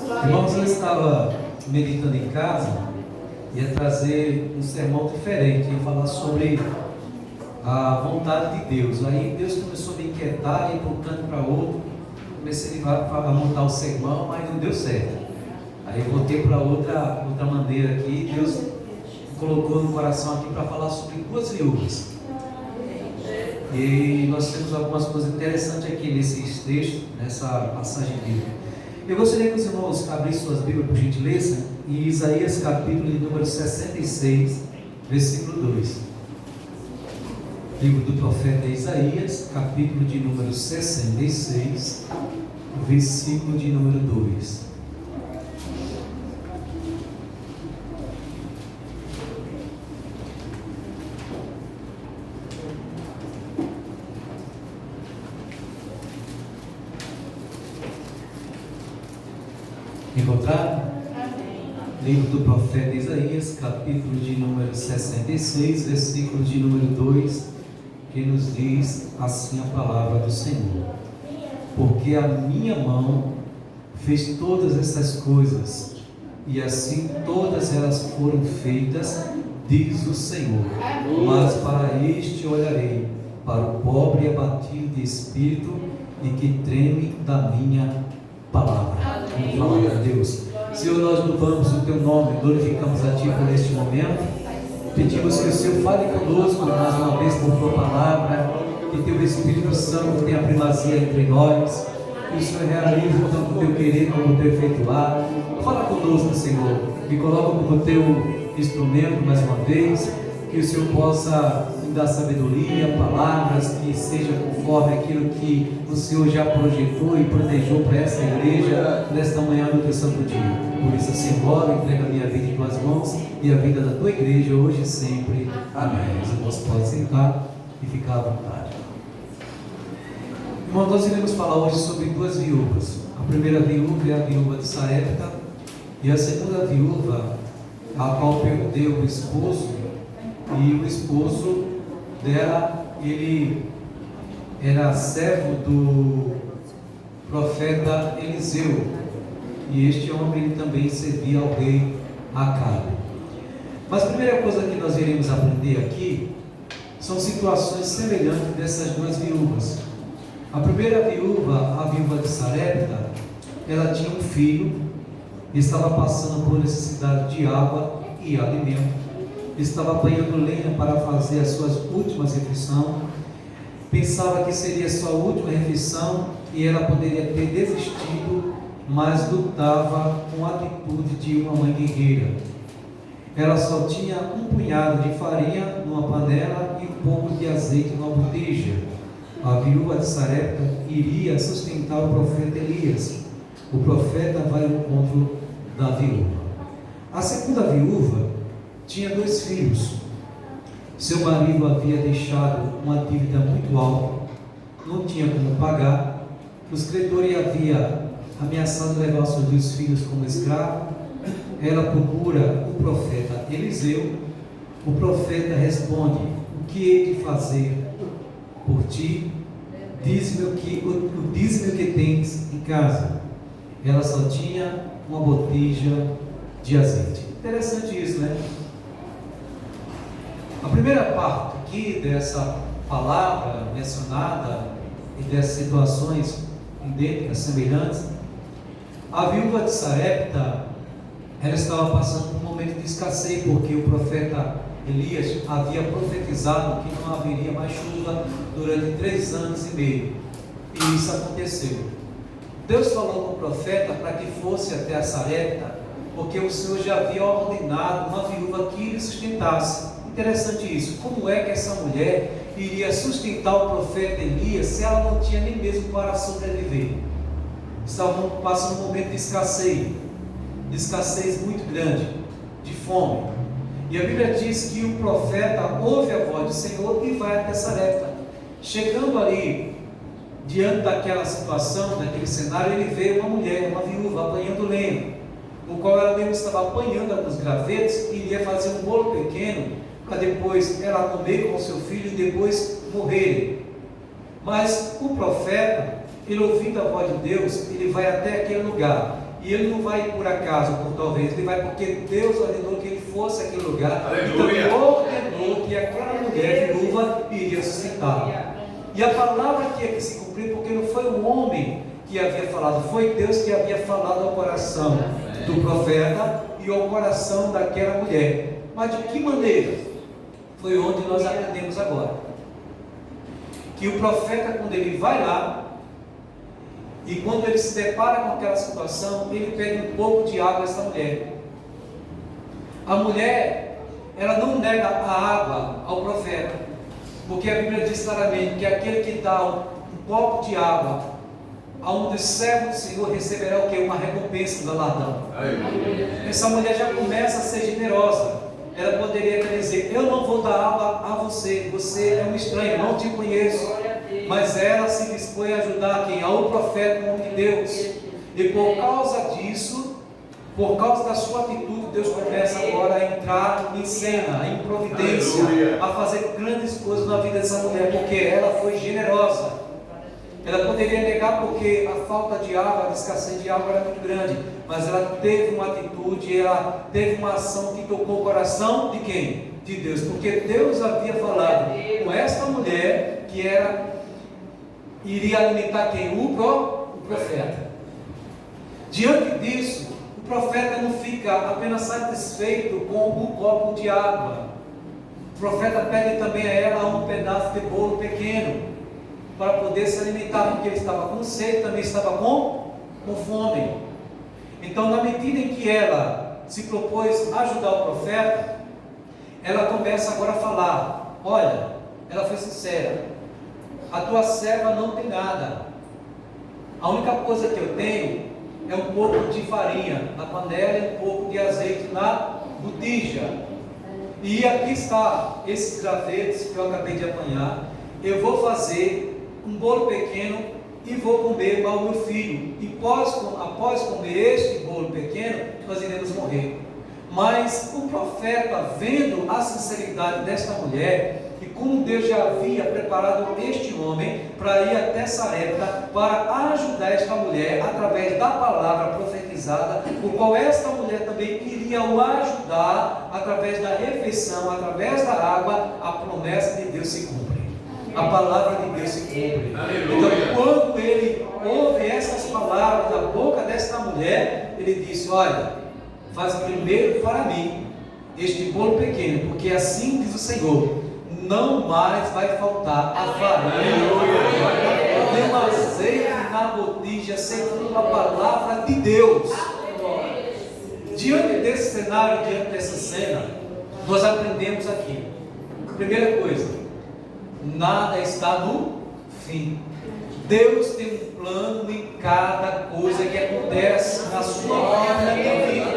Irmãos, eu estava meditando em casa, ia trazer um sermão diferente, ia falar sobre a vontade de Deus. Aí Deus começou a me inquietar, ia para um canto para outro, comecei a montar o sermão, mas não deu certo. Aí voltei para outra maneira aqui, Deus colocou no coração aqui para falar sobre duas viúvas. E nós temos algumas coisas interessantes aqui nesses textos, nessa passagem bíblica. Eu gostaria que os irmãos abrissem suas Bíblias, por gentileza, em Isaías capítulo de número 66, versículo 2. Livro do profeta Isaías, capítulo de número 66, versículo de número 2. Encontraram? Livro do profeta Isaías, capítulo de número 66, versículo de número 2, que nos diz assim a palavra do Senhor: porque a minha mão fez todas essas coisas, e assim todas elas foram feitas, diz o Senhor. Mas para este olharei, para o pobre e abatido de espírito, e que treme da minha palavra. Vamos falar a Deus. Senhor, nós louvamos o teu nome, glorificamos a ti por este momento. Pedimos que o Senhor fale conosco mais uma vez por tua palavra, que teu Espírito Santo tenha primazia entre nós, que o Senhor realize tanto o teu querer como o teu efetuar. Fala conosco, Senhor, me coloca como teu instrumento mais uma vez, que o Senhor possa me dar sabedoria, palavras que sejam conforme aquilo que o Senhor já projetou e planejou para essa igreja nesta manhã do teu santo dia. Por isso, assim, ora, entrega a minha vida em tuas mãos e a vida da tua igreja hoje e sempre. Amém. Os irmãos podem sentar e ficar à vontade. Irmãos, nós iremos falar hoje sobre duas viúvas. A primeira viúva é a viúva de Sarepta, e a segunda viúva, a qual perdeu o esposo, e o esposo dela, ele era servo do profeta Eliseu, e este homem ele também servia ao rei Acabe. Mas a primeira coisa que nós iremos aprender aqui são situações semelhantes dessas duas viúvas. A primeira viúva, a viúva de Sarepta, ela tinha um filho, estava passando por necessidade de água e alimento, estava apanhando lenha para fazer as suas últimas refeições, pensava que seria sua última refeição e ela poderia ter desistido, mas lutava com a atitude de uma mãe guerreira. Ela só tinha um punhado de farinha numa panela e um pouco de azeite numa botija. A viúva de Sarepta iria sustentar o profeta Elias. O profeta vai ao encontro da viúva. A segunda viúva tinha 2 filhos. Seu marido havia deixado uma dívida muito alta, não tinha como pagar. Os credores haviam ameaçado levar seus 2 filhos como escravos. Ela procura o profeta Eliseu. O profeta responde: o que hei de fazer por ti? Diz-me o que tens em casa. Ela só tinha uma botija de azeite. Interessante isso, né? A primeira parte aqui dessa palavra mencionada e dessas situações idênticas, semelhantes, a viúva de Sarepta, ela estava passando por um momento de escassez, porque o profeta Elias havia profetizado que não haveria mais chuva durante 3 anos e meio, e isso aconteceu. Deus falou com o profeta para que fosse até a Sarepta, porque o Senhor já havia ordenado uma viúva que lhe sustentasse. Interessante isso, como é que essa mulher iria sustentar o profeta Elias se ela não tinha nem mesmo para sobreviver? Estavam passando um momento de escassez muito grande, de fome. E a Bíblia diz que o profeta ouve a voz do Senhor e vai até Sarepta. Chegando ali, diante daquela situação, daquele cenário, ele vê uma mulher, uma viúva, apanhando lenha, no qual ela mesmo estava apanhando alguns gravetos e iria fazer um bolo pequeno, para depois ela comer com o seu filho e depois morrer. Mas o profeta, ele ouvindo a voz de Deus, ele vai até aquele lugar, e E ele não vai por acaso, por talvez, ele vai porque Deus ordenou que ele fosse àquele lugar. Aleluia. Então ordenou que aquela mulher viúva iria suscitar. E a palavra que ia se cumprir, porque não foi o homem que havia falado, foi Deus que havia falado ao coração do profeta e ao coração daquela mulher. Mas de que maneira? Foi onde nós aprendemos agora. Que o profeta, quando ele vai lá, e quando ele se depara com aquela situação, ele pede um pouco de água a essa mulher. A mulher, ela não nega a água ao profeta, porque a Bíblia diz claramente que aquele que dá um copo de água a um dos servos do Senhor receberá o quê? Uma recompensa, um galardão. Essa mulher já começa a ser generosa. Ela poderia dizer: eu não vou dar água a você, você é um estranho, não te conheço. Mas ela se dispõe a ajudar quem? Ao profeta, o homem de Deus. E por causa disso, por causa da sua atitude, Deus começa agora a entrar em cena, em providência, a fazer grandes coisas na vida dessa mulher, porque ela foi generosa. Ela poderia negar porque a falta de água, a escassez de água era muito grande, mas ela teve uma atitude, ela teve uma ação que tocou o coração de quem? De Deus, porque Deus havia falado com esta mulher que iria alimentar quem? O profeta. Diante disso, o profeta não fica apenas satisfeito com o copo de água. O profeta pede também a ela um pedaço de bolo pequeno, para poder se alimentar, porque ele estava com sede, também estava com fome. Então, na medida em que ela se propôs ajudar o profeta, ela começa agora a falar: olha, ela foi sincera, a tua serva não tem nada, a única coisa que eu tenho é um pouco de farinha na panela e um pouco de azeite na botija, e aqui está esses gravetos que eu acabei de apanhar. Eu vou fazer um bolo pequeno e vou comer ao meu filho, e após comer este bolo pequeno, nós iremos morrer. Mas o profeta, vendo a sinceridade desta mulher, e como Deus já havia preparado este homem para ir até Sarepta, para ajudar esta mulher, através da palavra profetizada, o qual esta mulher também iria o ajudar, através da refeição, através da água, a promessa de Deus se cumpre. A palavra de Deus se cumpre. Aleluia. Então, quando ele ouve essas palavras da boca desta mulher, ele disse: olha, faz primeiro para mim este bolo pequeno, porque assim diz o Senhor: não mais vai faltar a farinha, nem o azeite na botija, segundo a palavra de Deus. Diante desse cenário, diante dessa cena, nós aprendemos aqui. Primeira coisa: nada está no fim. Deus tem um plano em cada coisa que acontece na sua vida e na minha vida.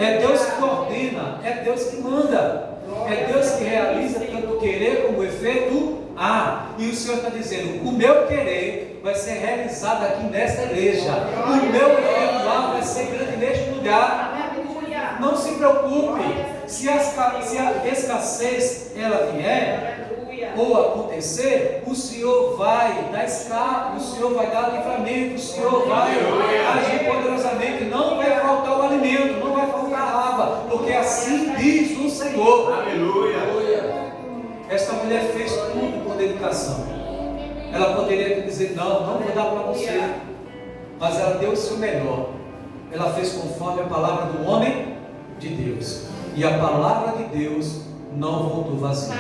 É Deus que ordena, é Deus que manda, é Deus que realiza tanto o querer como o efeito. E o Senhor está dizendo: o meu querer vai ser realizado aqui nesta igreja, o meu efeito lá vai ser grande neste lugar. Não se preocupe, se a escassez ela vier ou acontecer, o Senhor vai dar escape, o Senhor vai dar livramento, o Senhor vai agir poderosamente, não vai faltar o alimento, não vai faltar a água, porque assim diz o Senhor. Aleluia. Esta mulher fez tudo com dedicação. Ela poderia dizer: não vou dar para você, mas ela deu o seu melhor. Ela fez conforme a palavra do homem de Deus, e a palavra de Deus não voltou vazia.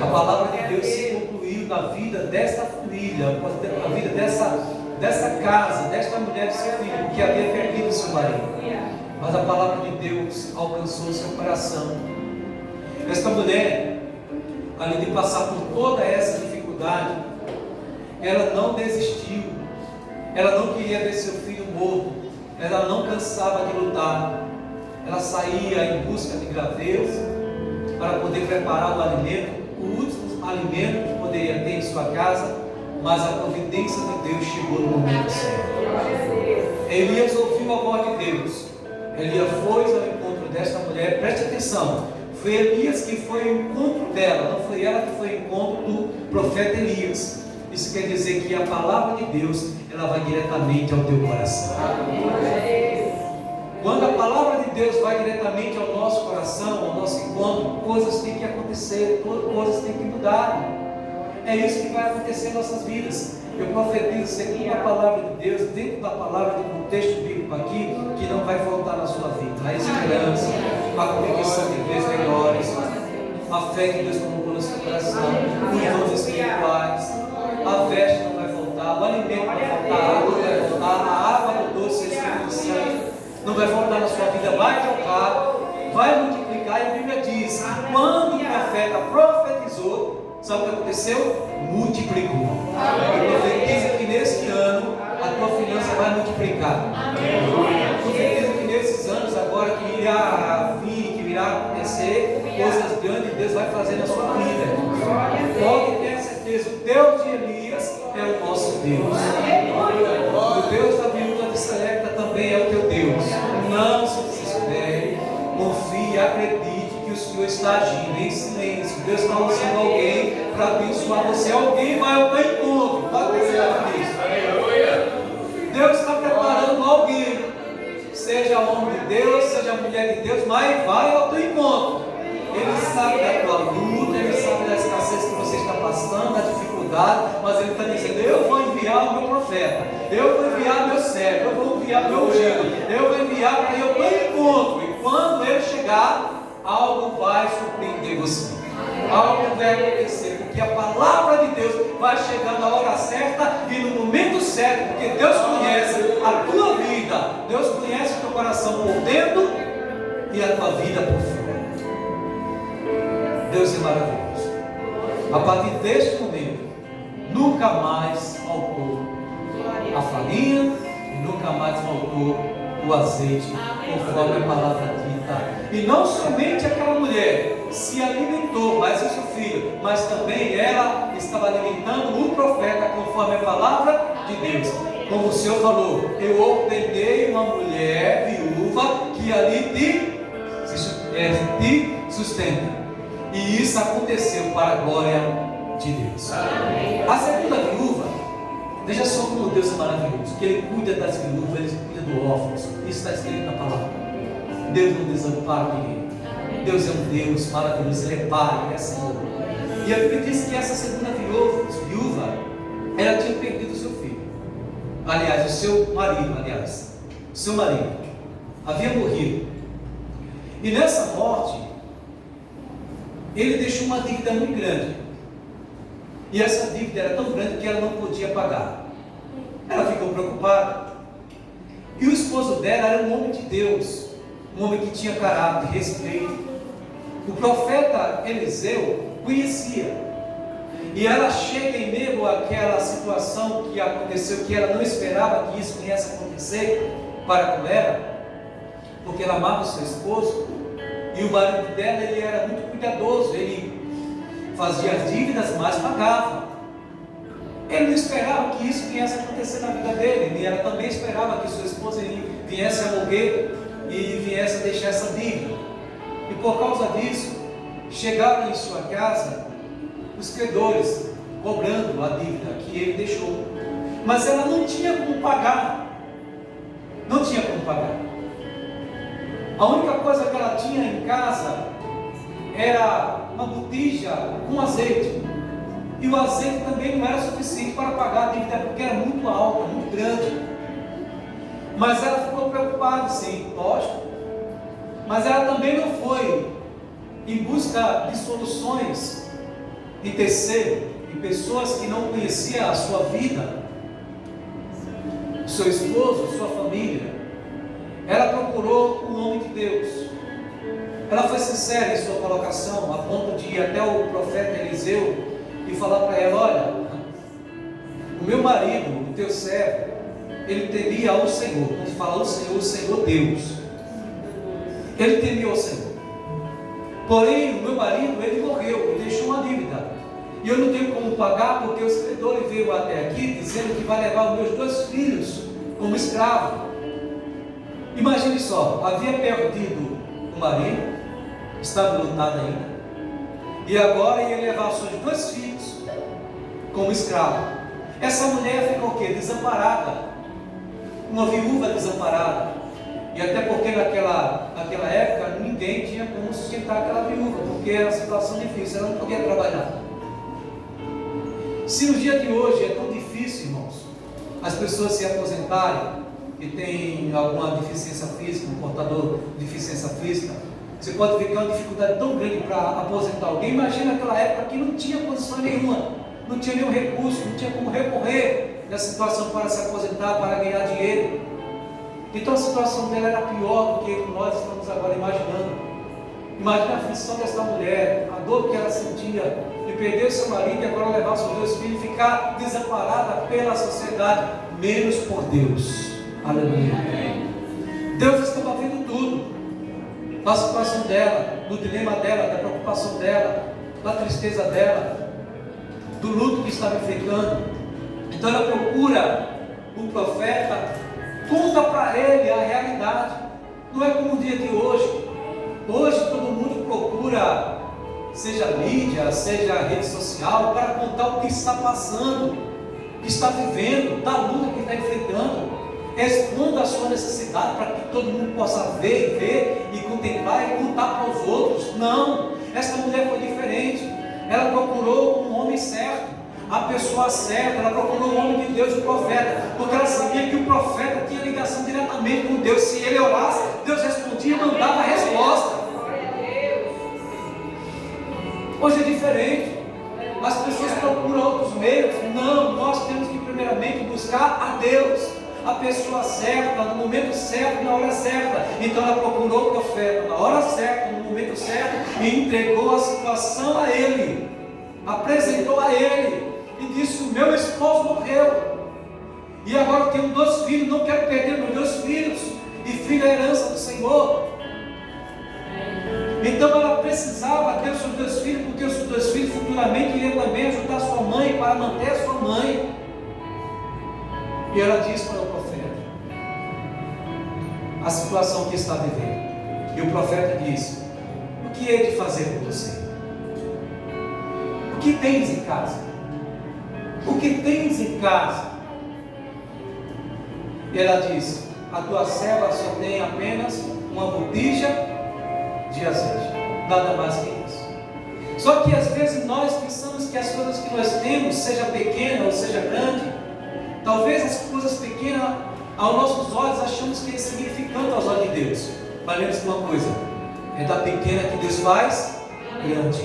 A palavra de Deus se concluiu na vida desta família, na vida dessa casa, desta mulher e seu filho, que havia perdido seu marido. Mas a palavra de Deus alcançou seu coração. Esta mulher, além de passar por toda essa dificuldade, ela não desistiu. Ela não queria ver seu filho morto. Ela não cansava de lutar. Ela saía em busca de gravetos para poder preparar o alimento, o último alimento que poderia ter em sua casa, mas a providência de Deus chegou no momento certo. Elias ouviu a voz de Deus. Elias foi ao encontro desta mulher. Preste atenção, foi Elias que foi ao encontro dela, não foi ela que foi ao encontro do profeta Elias. Isso quer dizer que a palavra de Deus, ela vai diretamente ao teu coração. diretamente ao nosso coração, ao nosso encontro, coisas têm que acontecer, coisas têm que mudar. É isso que vai acontecer em nossas vidas. Eu profetizo, segundo a palavra de Deus, dentro da palavra do contexto bíblico aqui, que não vai faltar na sua vida a esperança, a convicção de Deus melhores, a fé que Deus colocou no seu coração, os dons espirituais, a veste não vai faltar, o alimento não vai faltar, a água não vai faltar, a água do doce, o Espírito Santo não vai faltar na sua vida, vai tocar, vai multiplicar. E a Bíblia diz que quando o profeta profetizou, sabe o que aconteceu? Multiplicou. Eu profetizo que neste ano a tua finança vai multiplicar. Eu profetizo que nesses anos agora que irá vir, que irá acontecer coisas grandes, Deus vai fazer na sua vida. Pode ter certeza, o Deus de Elias é o nosso Deus. O Deus da viúva de Sarepta também é o teu Deus. Não se desespere, confie, acredite que o Senhor está agindo em silêncio. Deus está usando alguém para abençoar você. Alguém vai ao teu encontro. Pode acreditar nisso. Deus está preparando alguém, seja homem de Deus, seja mulher de Deus, mas vai ao teu encontro. Ele sabe da tua luta, Ele sabe da escassez que você está passando, da dificuldade, mas Ele está dizendo: eu vou enviar o meu profeta, eu vou enviar meu servo, eu vou enviar meu ungido, eu vou enviar para ir ao teu encontro. E quando Ele chegar, algo vai surpreender você, algo vai acontecer, porque a palavra de Deus vai chegar na hora certa e no momento certo, porque Deus conhece a tua vida, Deus conhece o teu coração por dentro e a tua vida por fora. Deus é maravilhoso. A partir deste momento, nunca mais faltou a farinha e nunca mais faltou o azeite, conforme a palavra dita. E não somente aquela mulher se alimentou, mas o seu filho, mas também ela estava alimentando o profeta, conforme a palavra de Deus. Como o Senhor falou: eu ordenei uma mulher viúva que ali te sustenta. E isso aconteceu para a glória de Deus. A segunda viúva, veja só como Deus é maravilhoso, que Ele cuida das viúvas, Ele cuida do órfão. Isso está escrito na palavra. Deus não desampara ninguém. Deus é um Deus maravilhoso, Ele é Pai, Ele é Senhor. E a Bíblia diz que essa segunda viúva, ela tinha perdido o seu filho. Aliás, o seu marido, havia morrido. E nessa morte, ele deixou uma dívida muito grande. E essa dívida era tão grande que ela não podia pagar. Ela ficou preocupada. E o esposo dela era um homem de Deus, um homem que tinha caráter, respeito. O profeta Eliseu conhecia. E ela chega em meio àquela situação que aconteceu, que ela não esperava que isso viesse acontecer para com ela, porque ela amava o seu esposo. E o marido dela, ele era muito cuidadoso, ele fazia as dívidas, mas pagava. Ele não esperava que isso viesse a acontecer na vida dele, e ela também esperava que sua esposa viesse a morrer e viesse a deixar essa dívida. E por causa disso, chegaram em sua casa os credores, cobrando a dívida que ele deixou. Mas ela não tinha como pagar. Não tinha como pagar. A única coisa que ela tinha em casa era uma botija com azeite. E o azeite também não era suficiente para pagar a dívida, porque era muito alta, muito grande. Mas ela ficou preocupada, sim, lógico. Mas ela também não foi em busca de soluções em terceiro, em pessoas que não conheciam a sua vida, seu esposo, sua família. Ela procurou um homem de Deus. Ela foi sincera em sua colocação, a ponto de ir até o profeta Eliseu e falar para ela: olha, o meu marido, o teu servo, ele temia ao Senhor. Quando fala o Senhor Deus, ele temia ao Senhor. Porém, o meu marido, ele morreu e deixou uma dívida, e eu não tenho como pagar, porque o escritor veio até aqui dizendo que vai levar os meus 2 filhos como escravo. Imagine só, havia perdido o marido, estava lutado ainda, e agora ia levar os seus 2 filhos como escravo. Essa mulher ficou o quê? Desamparada, uma viúva desamparada. E até porque naquela época ninguém tinha como sustentar aquela viúva, porque era uma situação difícil, ela não podia trabalhar. Se no dia de hoje é tão difícil, irmãos, as pessoas se aposentarem, que tem alguma deficiência física, um portador de deficiência física, você pode ver que é uma dificuldade tão grande para aposentar alguém. Imagina aquela época que não tinha condição nenhuma, não tinha nenhum recurso, não tinha como recorrer nessa situação para se aposentar, para ganhar dinheiro. Então a situação dela era pior do que nós estamos agora imaginando. Imagina a aflição dessa mulher, a dor que ela sentia de perder seu marido e agora levar seus 2 filhos e ficar desamparada pela sociedade, menos por Deus. Aleluia. Deus estava vendo tudo, da situação dela, do dilema dela, da preocupação dela, da tristeza dela, do luto que estava enfrentando. Então ela procura o profeta, conta para ele a realidade. Não é como o dia de hoje. Hoje todo mundo procura, seja mídia, seja rede social, para contar o que está passando, o que está vivendo, da luta que está enfrentando. Expondo a sua necessidade para que todo mundo possa ver e contemplar e contar para os outros. Não, essa mulher foi diferente. Ela procurou um homem certo, a pessoa certa. Ela procurou o homem de Deus, o profeta, porque ela sabia que o profeta tinha ligação diretamente com Deus. Se ele orasse, Deus respondia e mandava a resposta. Hoje é diferente. As pessoas procuram outros meios. Não, nós temos que primeiramente buscar a Deus, a pessoa certa, no momento certo, na hora certa. Então ela procurou o profeta na hora certa, no momento certo, e entregou a situação a ele, apresentou a ele e disse: o meu esposo morreu e agora eu tenho 2 filhos, não quero perder meus 2 filhos, e filho é a herança do Senhor. Então ela precisava ter os seus 2 filhos, porque os seus 2 filhos futuramente iriam também ajudar sua mãe, para manter a sua mãe. E ela diz para o profeta a situação que está vivendo. E o profeta diz: o que hei de fazer por você? O que tens em casa? O que tens em casa? E ela diz: a tua serva só tem apenas uma botija de azeite, nada mais que isso. Só que às vezes nós pensamos que as coisas que nós temos, seja pequena ou seja grande, talvez as coisas pequenas, aos nossos olhos, achamos que é insignificante aos olhos de Deus. Mas lembre-se de uma coisa: é da pequena que Deus faz grande.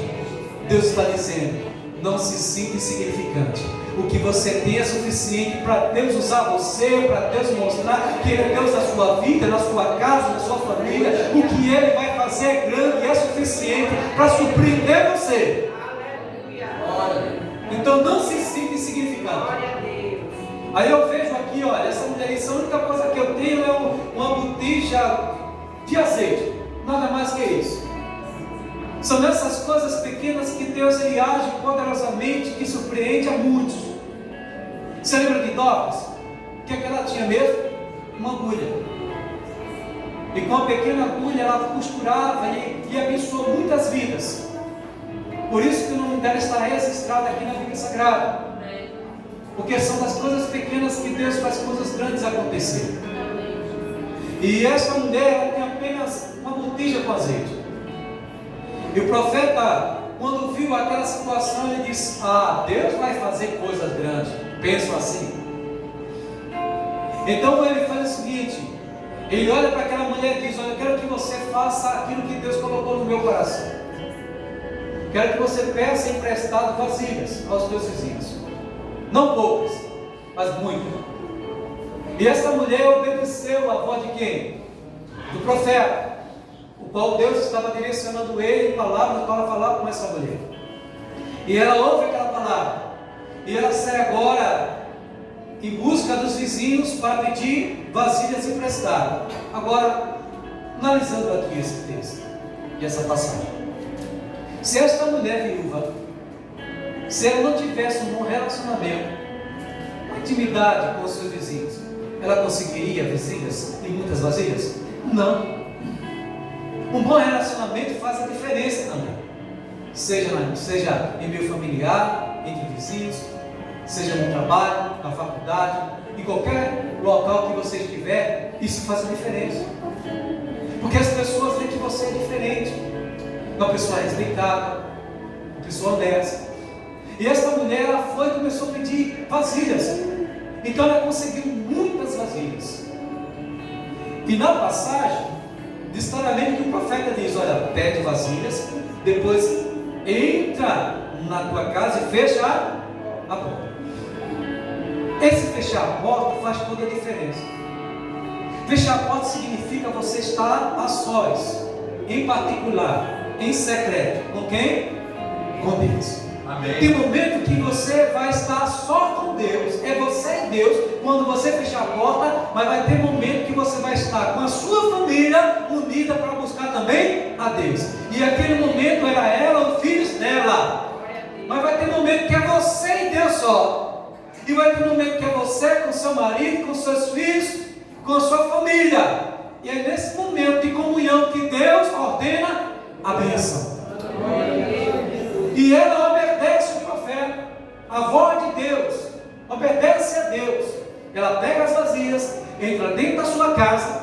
Deus está dizendo: não se sinta insignificante. O que você tem é suficiente para Deus usar você, para Deus mostrar que Ele é Deus na sua vida, na sua casa, na sua família. O que Ele vai fazer é grande e é suficiente para surpreender você. Então não se sinta insignificante. Aí eu vejo aqui, olha, essa mulher, a única coisa que eu tenho é uma botija de azeite, nada mais que isso. São essas coisas pequenas que Deus ele age poderosamente, que surpreende a muitos. Você lembra de Dorcas? O que é que ela tinha mesmo? Uma agulha. E com a pequena agulha ela costurava e abençoou muitas vidas. Por isso que o nome dela está registrado aqui na Bíblia Sagrada. Porque são das coisas pequenas que Deus faz coisas grandes acontecer. E esta mulher ela tem apenas uma botija com azeite. E o profeta, quando viu aquela situação, ele disse: ah, Deus vai fazer coisas grandes. Penso assim. Então ele faz o seguinte: ele olha para aquela mulher e diz: olha, eu quero que você faça aquilo que Deus colocou no meu coração. Quero que você peça emprestado vasilhas aos teus vizinhos. Não poucas, mas muitas. E essa mulher obedeceu a voz de quem? Do profeta, o qual Deus estava direcionando ele em palavras para falar com essa mulher. E ela ouve aquela palavra, e ela sai agora em busca dos vizinhos para pedir vasilhas emprestadas. Agora, analisando aqui esse texto e essa passagem, se esta mulher viúva, se ela não tivesse um bom relacionamento, uma intimidade com os seus vizinhos, ela conseguiria vasilhas e muitas vasilhas? Não. Um bom relacionamento faz a diferença também. Seja em meio familiar, entre vizinhos, seja no trabalho, na faculdade, em qualquer local que você estiver, isso faz a diferença. Porque as pessoas veem que você é diferente, uma pessoa respeitada, uma pessoa honesta. E esta mulher, ela foi e começou a pedir vasilhas. Então ela conseguiu muitas vasilhas. E na passagem, diz claramente que o profeta diz: olha, pede vasilhas, depois entra na tua casa e fecha a porta. Esse fechar a porta faz toda a diferença. Fechar a porta significa você estar a sós, em particular, em secreto. Com quem? Com Deus. Amém. Tem momento que você vai estar só com Deus, é você e Deus, quando você fechar a porta, mas vai ter momento que você vai estar com a sua família unida para buscar também a Deus. E aquele momento era ela, os filhos dela. Mas vai ter momento que é você e Deus só. E vai ter momento que é você com seu marido, com seus filhos, com a sua família. E é nesse momento de comunhão que Deus ordena a bênção. E ela obedece o profeta, a voz de Deus, obedece a Deus. Ela pega as vasilhas, entra dentro da sua casa,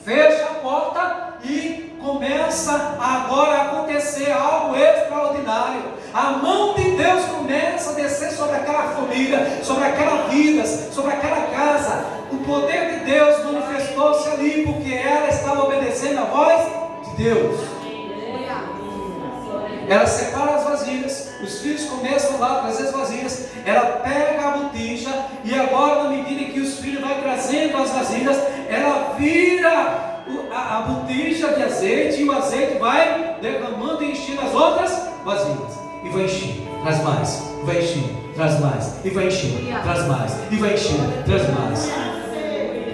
fecha a porta e começa agora a acontecer algo extraordinário. A mão de Deus começa a descer sobre aquela família, sobre aquela vida, sobre aquela casa. O poder de Deus manifestou-se ali, porque ela estava obedecendo a voz de Deus. Ela separa as vasilhas, os filhos começam lá a trazer as vasilhas, ela pega a botija e agora, na medida em que os filhos vão trazendo as vasilhas, ela vira a botija de azeite e o azeite vai derramando e enchendo as outras vasilhas. E vai enchendo, traz mais, vai enchendo, traz mais, e vai enchendo, traz mais, e vai enchendo, traz mais.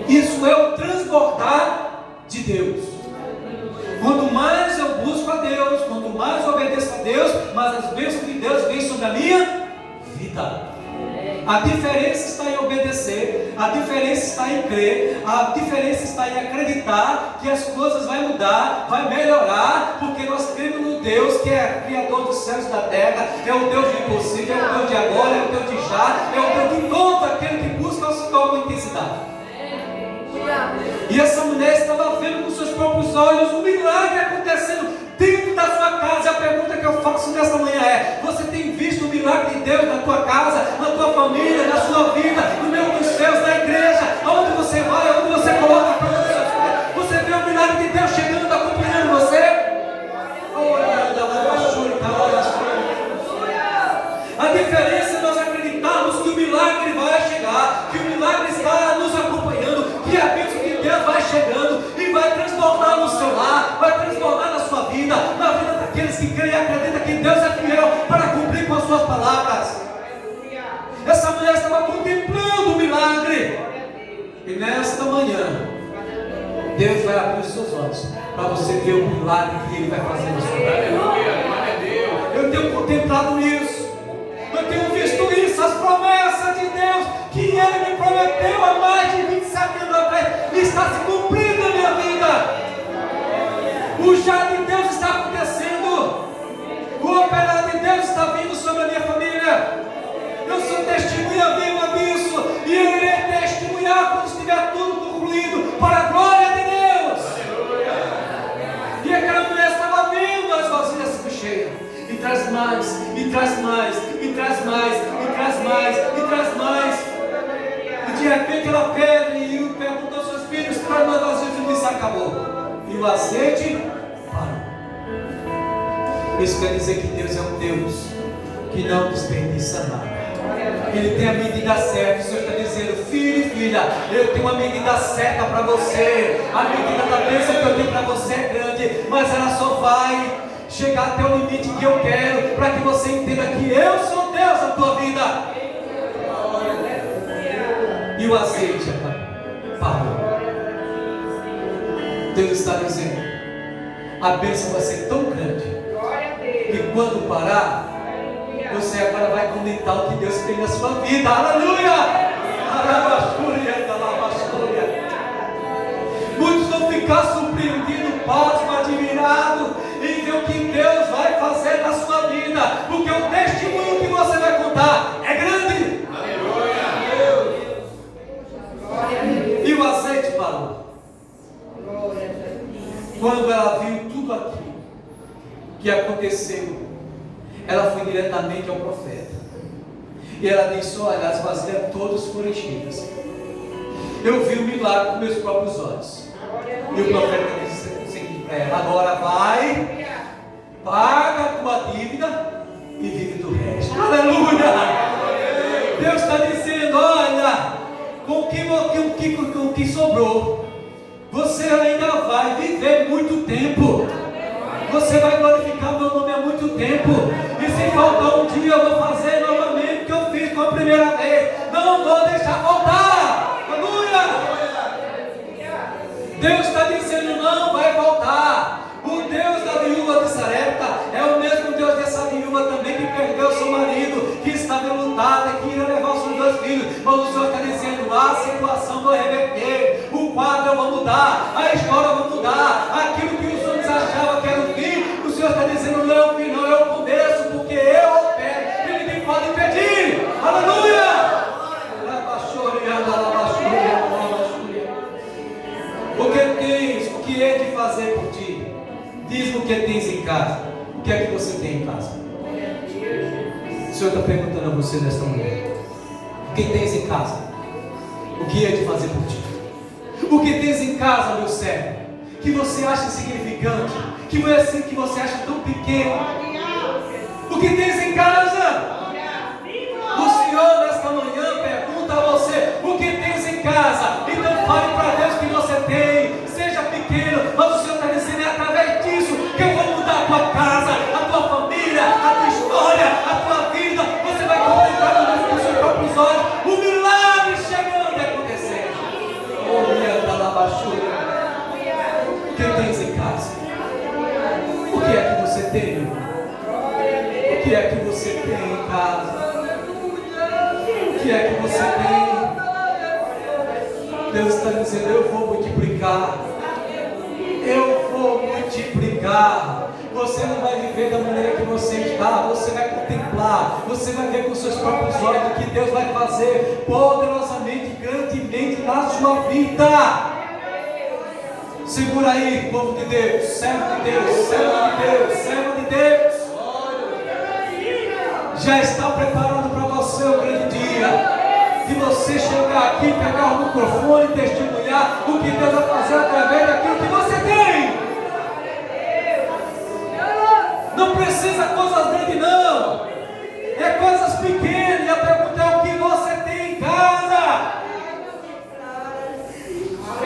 Isso é o transbordar de Deus. Quanto mais eu busco a Deus, quanto mais eu obedeço a Deus, mas as bênçãos de Deus vêm sobre a minha vida. A diferença está em obedecer, a diferença está em crer, a diferença está em acreditar que as coisas vão mudar, vai melhorar, porque nós cremos no Deus que é Criador dos céus e da terra, é o Deus do impossível, é o Deus de agora, é o Deus de já, é o Deus de todo aquele que busca o Senhor com intensidade. E essa mulher estava vendo com seus próprios olhos um milagre acontecendo dentro da sua casa. A pergunta que eu faço nessa manhã é: você tem visto o milagre de Deus na tua casa, na tua família, na sua vida, no meio dos céus, na igreja, aonde você vai, aonde você coloca a planta dos seus pés? Você vê o milagre de Deus chegando, acompanhando você? A diferença é nós acreditarmos que o milagre vai chegar, que o milagre está nos acompanhando, que a bênção de Deus vai chegando e vai transbordar no seu lar, vai transbordar na sua vida, na vida daqueles que creem e acreditam que Deus é fiel para cumprir com as suas palavras. Essa mulher estava contemplando o milagre. E nesta manhã, Deus vai abrir os seus olhos para você ver o milagre que Ele vai fazer na sua vida. Eu tenho contemplado isso. Eu tenho visto isso, as promessas de Deus que Ele me prometeu há mais de 27 anos atrás, está se cumprindo na minha vida. O já de Deus está acontecendo, o operar de Deus está vindo sobre a minha família. Eu sou testemunha viva disso, e eu irei testemunhar quando estiver tudo concluído, para a glória de Deus. E aquela mulher estava vendo as vasilhas se cheias. E traz mais, e traz mais, e traz mais, e traz mais, e traz mais. E de repente ela pega e perguntou aos seus filhos: traz mais vasilhas, e disse: acabou. E o azeite parou. Isso quer dizer que Deus é um Deus que não desperdiça nada. Ele tem a medida certa. O Senhor está dizendo: filho e filha, eu tenho uma medida certa para você. A medida da bênção que eu tenho para você é grande, mas ela só vai chegar até o limite que eu quero, para que você entenda que eu sou Deus na tua vida. E o azeite parou. Deus está dizendo: a bênção vai ser tão grande que quando parar, você agora vai comentar o que Deus tem na sua vida. Aleluia! Muitos vão ficar surpreendidos, pasmos, admirados em ver o que Deus vai fazer na sua vida, porque o testemunho que você vai contar é grande. Aleluia! E o azeite parou. quando ela viu tudo aquilo que aconteceu, ela foi diretamente ao profeta. E ela disse: olha, as vasilhas todas foram enchidas. Eu vi o milagre com meus próprios olhos. E o profeta disse o seguinte para ela: agora vai, paga a tua dívida e vive do resto. Aleluia! Deus está dizendo: olha, com o que sobrou, você ainda vai viver muito tempo. Você vai glorificar o meu nome há muito tempo. E se faltar um dia, eu vou fazer novamente o que eu fiz com a primeira vez. Não vou deixar faltar. Aleluia! Deus está dizendo: não vai voltar. O Deus da viúva de Sarepta é o mesmo Deus dessa viúva também que perdeu seu marido, que estava enlutada, que ia levar os seus 2 filhos. Mas o Senhor está dizendo: a situação vai reverter, o quadro vai mudar, a história vai mudar. Aquilo que os homens achavam que era o fim, o Senhor está dizendo: não é o fim, não, é o começo, porque eu opero e ninguém pode impedir. Aleluia! O que é de fazer por ti? Diz-me o que tens em casa. O que é que você tem em casa? O Senhor está perguntando a você nesta manhã: o que tens em casa? O que é de fazer por ti? O que tens em casa, meu servo, que você acha insignificante, que você acha tão pequeno? O que tens em casa? O Senhor nesta manhã pergunta a você: o que tens em casa? Então fale para Deus que você tem, seja pequeno, mas o Senhor está dizendo: é através disso que eu vou mudar a tua casa, a tua família, a tua história, a tua vida. Você vai contemplar com os seus próprios olhos o milagre chegando e acontecendo. O que tens em casa? O que é que você tem? O que é que você tem em casa? O que é que você tem? Deus está dizendo: eu vou multiplicar. Eu vou multiplicar. Você não vai viver da maneira que você está. Você vai contemplar. Você vai ver com seus próprios olhos o que Deus vai fazer poderosamente, grandemente na sua vida. Segura aí, povo de Deus, servo de Deus, servo de Deus, servo de Deus. Já está preparado para você o grande dia de você chegar aqui, pegar o microfone e testemunhar o que Deus vai fazer através daquilo que você tem. Não precisa coisas grandes, não. É coisas pequenas. E a pergunta é: o que você tem em casa?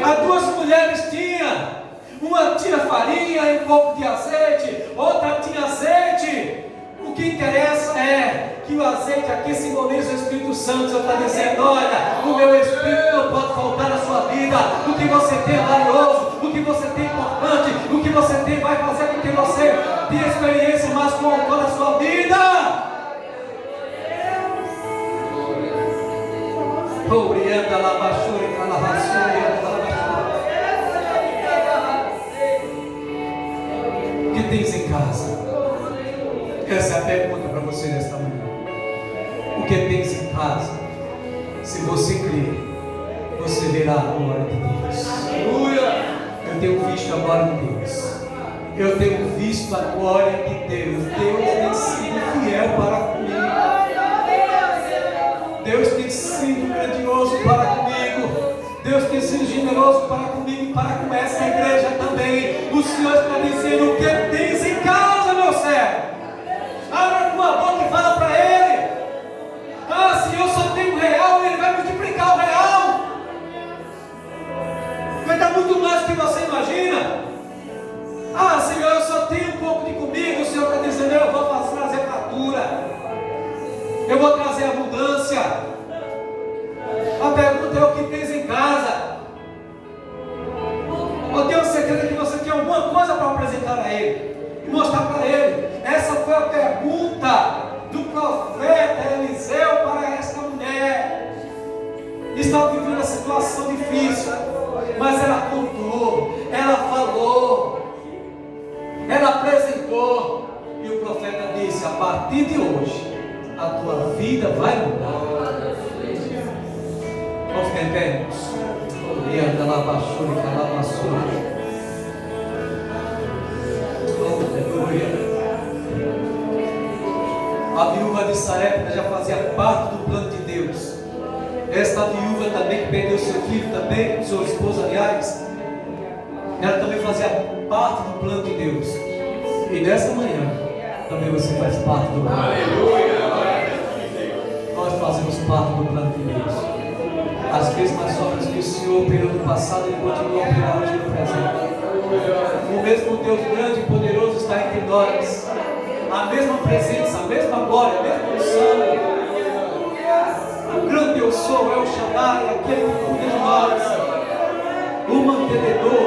As 2 mulheres tinham. Uma tinha farinha e um pouco de azeite, outra tinha azeite. O que interessa é que o azeite aqui simboliza o Espírito Santo. Você está dizendo: olha, o meu Espírito não pode faltar na sua vida. O que você tem é valioso, o que você tem é importante, o que você tem vai fazer com que você tenha experiência mais com o autor da sua vida. O que tens em casa? Essa é a pergunta para você nesta manhã. O que tens em casa? Se você crer, você verá a glória de Deus. Aleluia! Eu tenho visto a glória de Deus. Eu tenho visto a glória de Deus. Deus tem sido fiel para comigo. Deus tem sido grandioso para comigo. Deus tem sido generoso para comigo e para com essa igreja também. O Senhor está dizendo: o que tens em casa, meu servo? Abra a tua boca e fala para Ele: ah, se eu só tenho R$1, Ele vai multiplicar o R$1. Vai dar muito mais do que você imagina. Ah, Senhor, eu só tenho um pouco de comida. O Senhor está dizendo: eu vou trazer fartura, eu vou trazer abundância. A pergunta é: o que tens em casa? Eu tenho certeza que você tem alguma coisa para apresentar a Ele e mostrar para Ele. Essa foi a pergunta do profeta Eliseu para esta mulher. Estava vivendo uma situação difícil, mas ela contou, ela falou, ela apresentou, e o profeta disse: a partir de hoje a tua vida vai mudar. Vamos ficar em pé, irmãos? dessa época já fazia parte do plano de Deus. Esta viúva também, que perdeu seu filho também, sua esposa, aliás, ela também fazia parte do plano de Deus. E nesta manhã, também você faz parte do plano. Aleluia! Nós fazemos parte do plano de Deus. As mesmas obras que o Senhor operou no passado, Ele continua a operar hoje no presente. O mesmo Deus grande e poderoso está entre nós. A mesma presença, a mesma glória, a mesma unção. O grande eu sou, é o Shaddai, aquele que cuida de nós. O mantenedor,